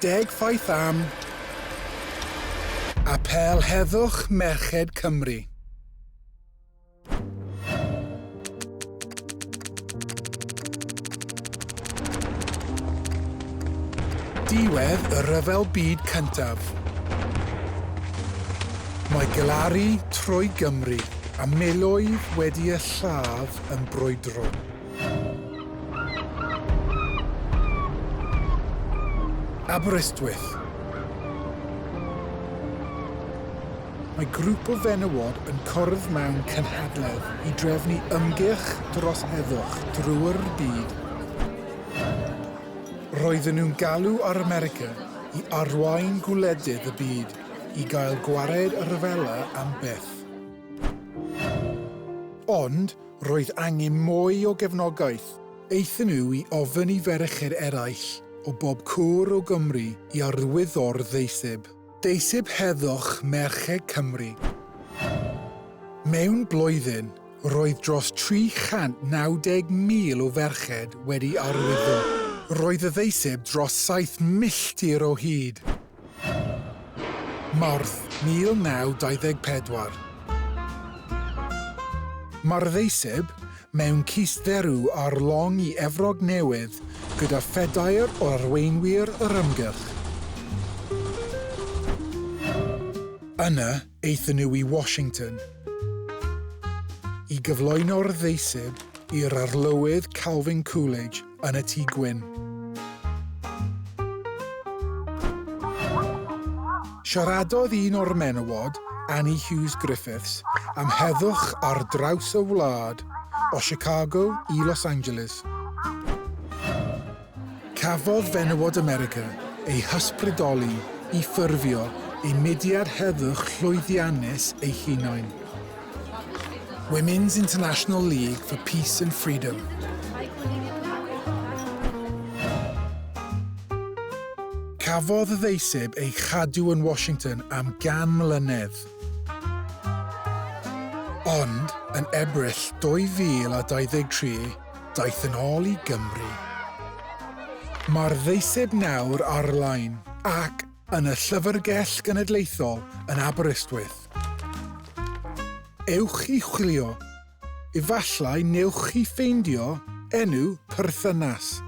ffaith am Apêl Heddwch Menywod Cymru. Diwedd y Rhyfel Byd cyntaf. Mae galaru trwy Gymru a miloedd wedi y lladd yn brwydro. Aberystwyth. Mae grŵp o fenywod yn cwrdd mewn cynhadledd i drefnu ymgyrch dros heddwch drwy'r byd. Roedden nhw'n galw ar America i arwain gwledydd y byd i gael gwared y ryfelau am byth. Ond roedd angen mwy o gefnogaeth. Eithon nhw i ofyn i ferched eraill o bob cwr o Gymru i arwyddo'r ddeiseb. Deiseb Heddwch Menywod Cymru. Mewn blwyddyn, roedd dros 390,000 o ferched wedi arwyddo. Roedd y ddeiseb dros 7 milltir o hyd. Mawrth 1924. Mae'r ddeiseb mewn cystderw ar long i Efrog Newydd gyda phedair o arweinwyr yr ymgyrch. Yna eithon nhw i Washington i gyflwyno'r ddeiseb i'r arlywydd Calvin Coolidge yn y Tŷ Gwyn. Siaradodd un o'r menywod, Annie Hughes Griffiths, am heddwch ar draws y wlad o Chicago i Los Angeles. Cafodd fenywod America ei hysbrydoli i ffurfio ei mudiad heddwch llwyddiannus ei hunain. Women's International League for Peace and Freedom. Cafodd y ddeiseb ei chadw yn Washington am 100 mlynedd. Ond, yn Ebrill 2023, daeth yn ôl i Gymru. Mae'r ddeiseb nawr ar-lein ac yn y Llyfrgell Genedlaethol yn Aberystwyth. Ewch i chwilio, efallai newch chi ffeindio enw perthynas.